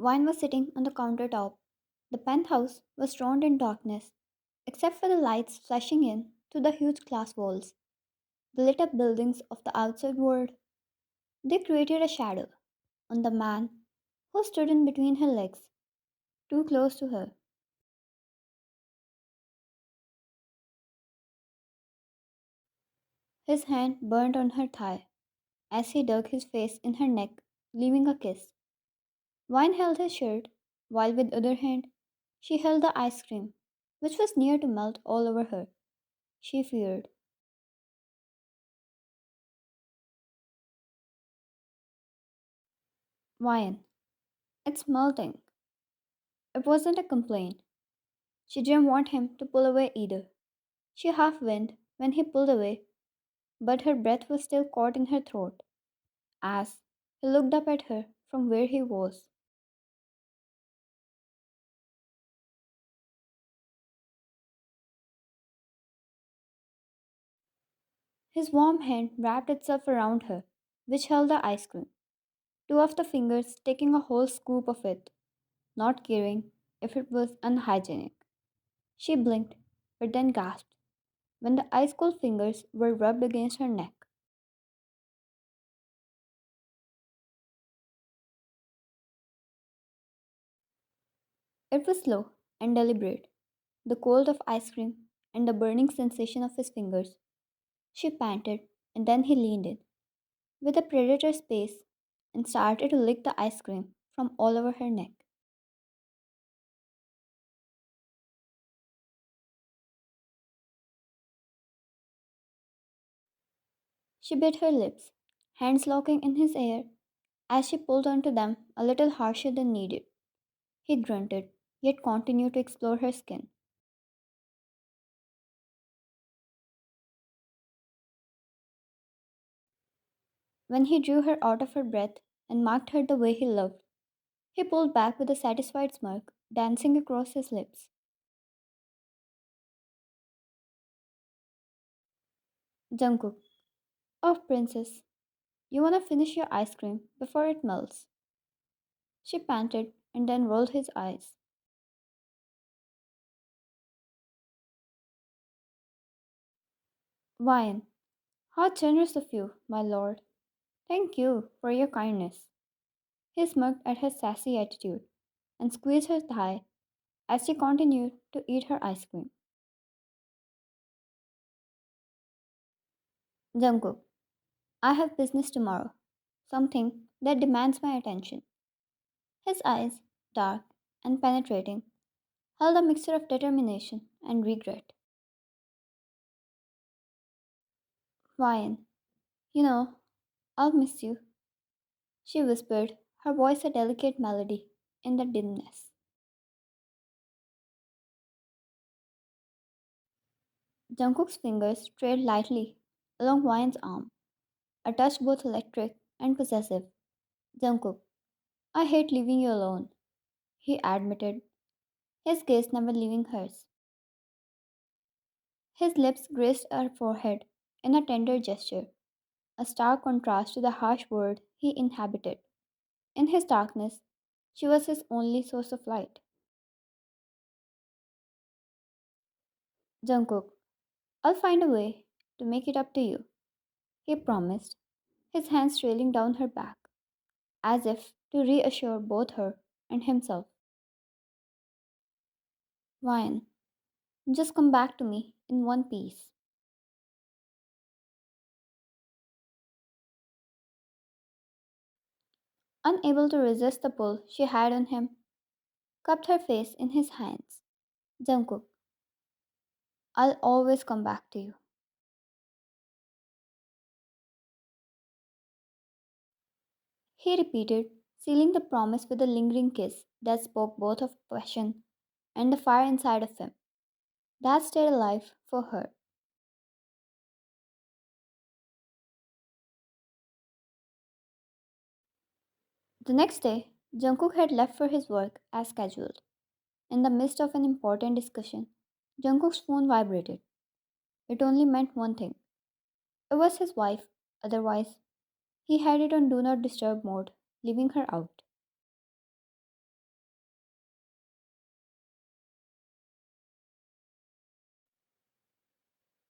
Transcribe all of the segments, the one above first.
Wine was sitting on the countertop. The penthouse was drowned in darkness, except for the lights flashing in through the huge glass walls. The lit up buildings of the outside world. They created a shadow on the man who stood in between her legs, too close to her. His hand burned on her thigh as he dug his face in her neck, leaving a kiss. Wine held his shirt, while with other hand she held the ice cream, which was near to melt all over her. She feared. Wine, it's melting. It wasn't a complaint. She didn't want him to pull away either. She half went when he pulled away, but her breath was still caught in her throat as he looked up at her from where he was. His warm hand wrapped itself around her, which held the ice cream, two of the fingers taking a whole scoop of it, not caring if it was unhygienic. She blinked, but then gasped when the ice cold fingers were rubbed against her neck. It was slow and deliberate, the cold of ice cream and the burning sensation of his fingers. She panted, and then he leaned in, with a predator's pace, and started to lick the ice cream from all over her neck. She bit her lips, hands locking in his hair, as she pulled onto them a little harsher than needed. He grunted, yet continued to explore her skin. When he drew her out of her breath and marked her the way he loved, he pulled back with a satisfied smirk dancing across his lips. Jungkook, oh princess, you wanna finish your ice cream before it melts? She panted and then rolled his eyes. Wine, how generous of you, my lord. Thank you for your kindness. He smirked at her sassy attitude and squeezed her thigh as she continued to eat her ice cream. Jungkook, I have business tomorrow, something that demands my attention. His eyes, dark and penetrating, held a mixture of determination and regret. Ryan, you know, I'll miss you, she whispered, her voice a delicate melody in the dimness. Jungkook's fingers trailed lightly along Ryan's arm, a touch both electric and possessive. Jungkook, I hate leaving you alone, he admitted, his gaze never leaving hers. His lips grazed her forehead in a tender gesture, a stark contrast to the harsh world he inhabited. In his darkness, she was his only source of light. Jungkook, I'll find a way to make it up to you, he promised, his hands trailing down her back, as if to reassure both her and himself. Ryan, just come back to me in one piece. Unable to resist the pull she had on him, cupped her face in his hands. Jungkook, I'll always come back to you. He repeated, sealing the promise with a lingering kiss that spoke both of passion and the fire inside of him that stayed alive for her. The next day, Jungkook had left for his work as scheduled. In the midst of an important discussion, Jungkook's phone vibrated. It only meant one thing. It was his wife, otherwise, he had it on Do Not Disturb mode, leaving her out.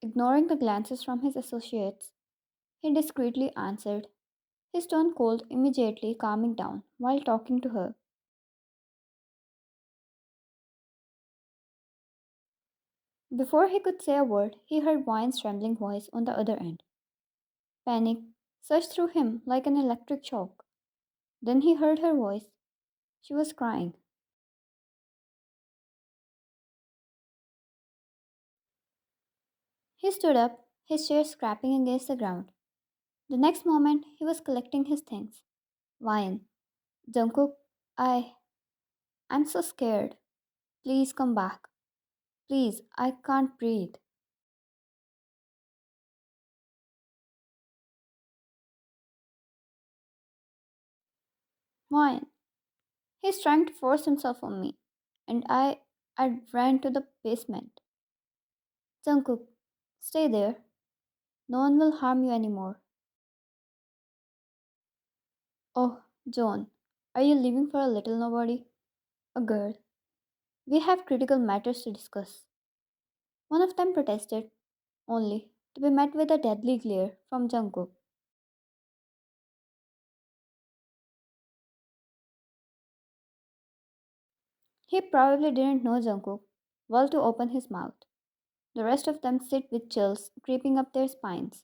Ignoring the glances from his associates, he discreetly answered, his tone cold, immediately calming down while talking to her. Before he could say a word, he heard Wine's trembling voice on the other end. Panic surged through him like an electric shock. Then he heard her voice. She was crying. He stood up, his chair scraping against the ground. The next moment, he was collecting his things. Wine. Jungkook, I. I'm so scared. Please come back. Please, I can't breathe. Wine. He's trying to force himself on me. And I ran to the basement. Jungkook, stay there. No one will harm you anymore. Oh, John, are you leaving for a little nobody? A girl. We have critical matters to discuss. One of them protested, only to be met with a deadly glare from Jungkook. He probably didn't know Jungkook well to open his mouth. The rest of them sit with chills creeping up their spines.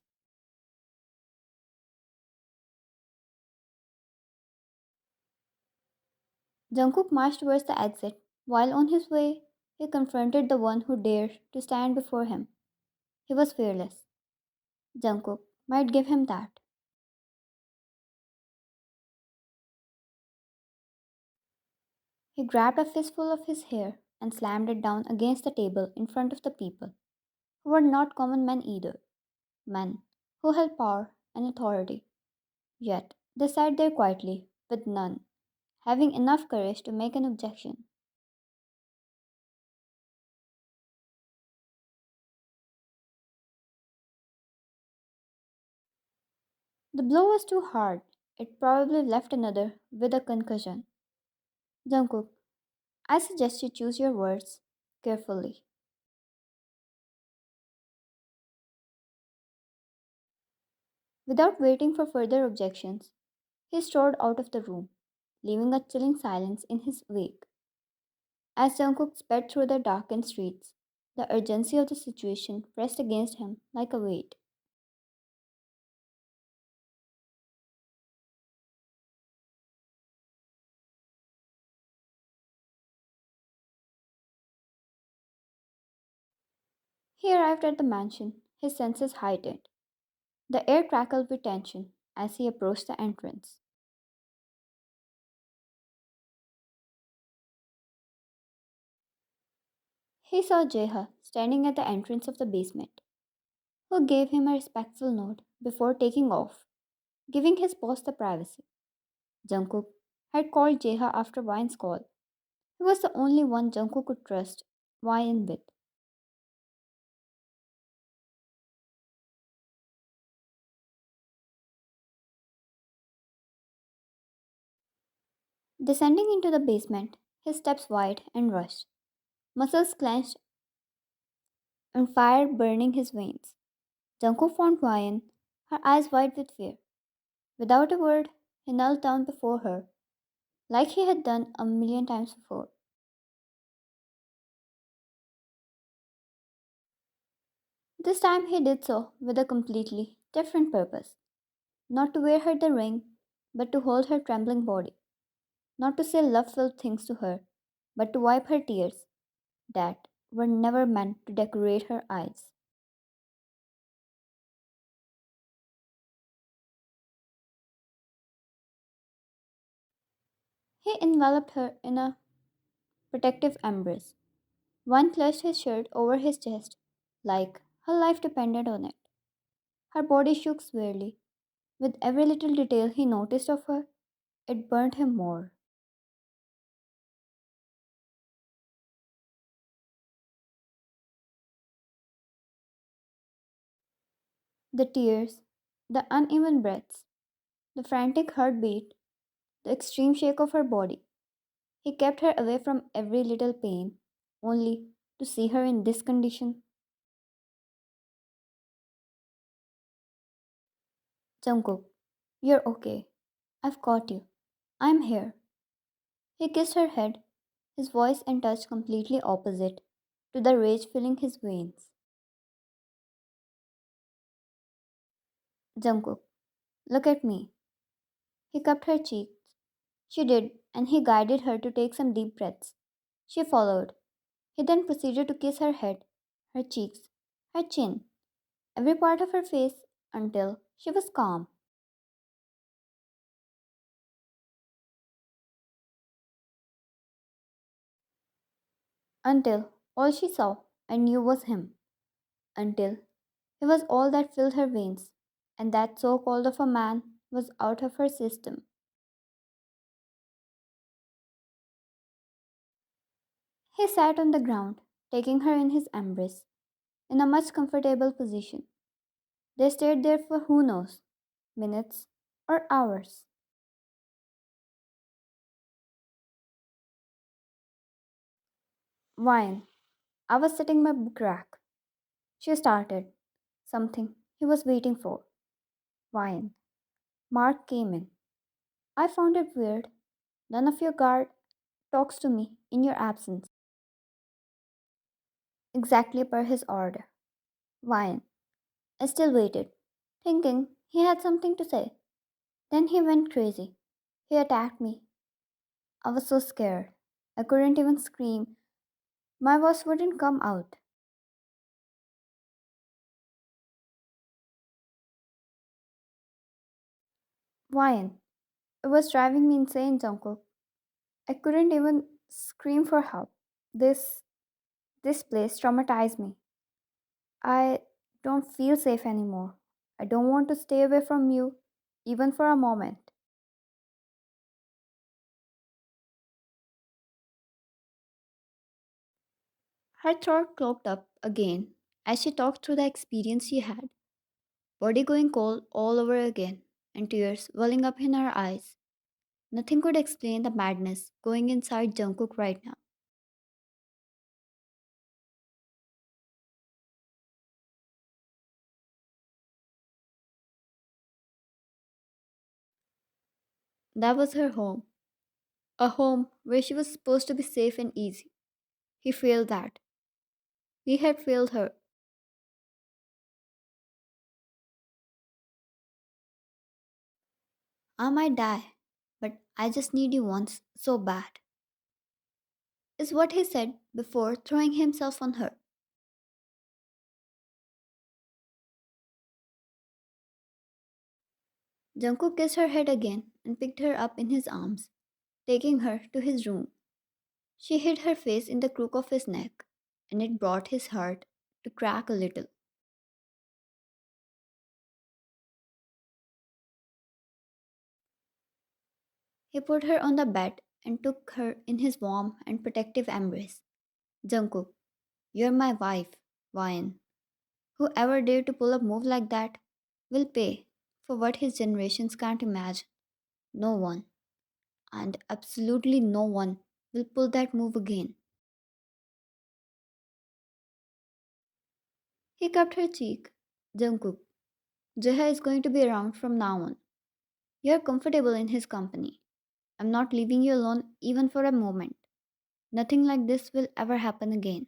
Jungkook marched towards the exit. While on his way, he confronted the one who dared to stand before him. He was fearless. Jungkook might give him that. He grabbed a fistful of his hair and slammed it down against the table in front of the people, who were not common men either, men who held power and authority. Yet they sat there quietly, with none having enough courage to make an objection. The blow was too hard. It probably left another with a concussion. Jungkook, I suggest you choose your words carefully. Without waiting for further objections, he strode out of the room, leaving a chilling silence in his wake. As Jungkook sped through the darkened streets, the urgency of the situation pressed against him like a weight. He arrived at the mansion, his senses heightened. The air crackled with tension as he approached the entrance. He saw Jeha standing at the entrance of the basement, who gave him a respectful nod before taking off, giving his boss the privacy. Jungkook had called Jeha after Wine's call. He was the only one Jungkook could trust Wine with. Descending into the basement, his steps wide and rushed, muscles clenched and fire burning his veins. Jungkook found Wine, her eyes wide with fear. Without a word, he knelt down before her, like he had done a million times before. This time he did so with a completely different purpose. Not to wear her the ring, but to hold her trembling body. Not to say love filled things to her, but to wipe her tears that were never meant to decorate her eyes. He enveloped her in a protective embrace. One clutched his shirt over his chest, like her life depended on it. Her body shook weirdly. With every little detail he noticed of her, it burned him more. The tears, the uneven breaths, the frantic heartbeat, the extreme shake of her body. He kept her away from every little pain, only to see her in this condition. Jungkook, you're okay. I've caught you. I'm here. He kissed her head, his voice and touch completely opposite to the rage filling his veins. Jungkook, look at me. He cupped her cheeks. She did, and he guided her to take some deep breaths. She followed. He then proceeded to kiss her head, her cheeks, her chin, every part of her face until she was calm. Until all she saw and knew was him. Until he was all that filled her veins, and that so called of a man was out of her system. He sat on the ground, taking her in his embrace, in a much comfortable position. They stayed there for who knows, minutes or hours. Wine. I was sitting my book rack. She started. Something he was waiting for. Wine. Mark came in. I found it weird. None of your guard talks to me in your absence. Exactly per his order. Wine. I still waited, thinking he had something to say. Then he went crazy. He attacked me. I was so scared. I couldn't even scream. My voice wouldn't come out. Wine. It was driving me insane, Jungkook. I couldn't even scream for help. This this place traumatized me. I don't feel safe anymore. I don't want to stay away from you, even for a moment. Her throat clogged up again as she talked through the experience she had, body going cold all over again, and tears welling up in her eyes. Nothing could explain the madness going inside Jungkook right now. That was her home, a home where she was supposed to be safe and easy. He failed that. He had failed her. I might die, but I just need you once so bad, is what he said before throwing himself on her. Jungkook kissed her head again and picked her up in his arms, taking her to his room. She hid her face in the crook of his neck, and it brought his heart to crack a little. He put her on the bed and took her in his warm and protective embrace. Jungkook, you're my wife, Vian. Whoever dared to pull a move like that will pay for what his generations can't imagine. No one, and absolutely no one, will pull that move again. He cupped her cheek. Jungkook, Jeha is going to be around from now on. You're comfortable in his company. I'm not leaving you alone even for a moment. Nothing like this will ever happen again.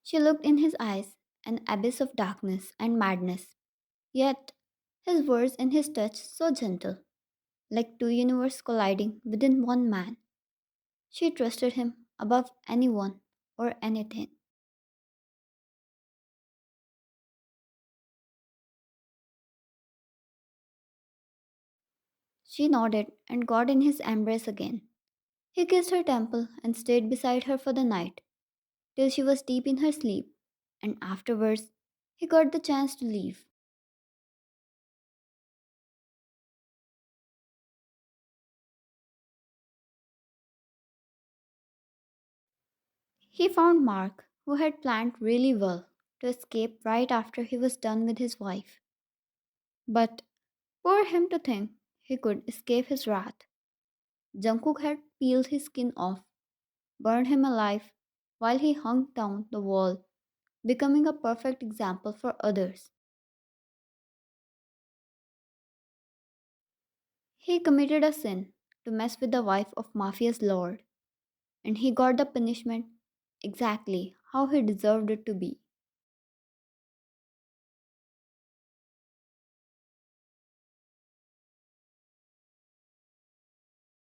She looked in his eyes, an abyss of darkness and madness. Yet, his words and his touch so gentle, like two universes colliding within one man. She trusted him above anyone or anything. She nodded and got in his embrace again. He kissed her temple and stayed beside her for the night, till she was deep in her sleep, and afterwards he got the chance to leave. He found Mark, who had planned really well to escape right after he was done with his wife. But poor him to think he could escape his wrath. Jungkook had peeled his skin off, burned him alive while he hung down the wall, becoming a perfect example for others. He committed a sin to mess with the wife of Mafia's lord, and he got the punishment exactly how he deserved it to be.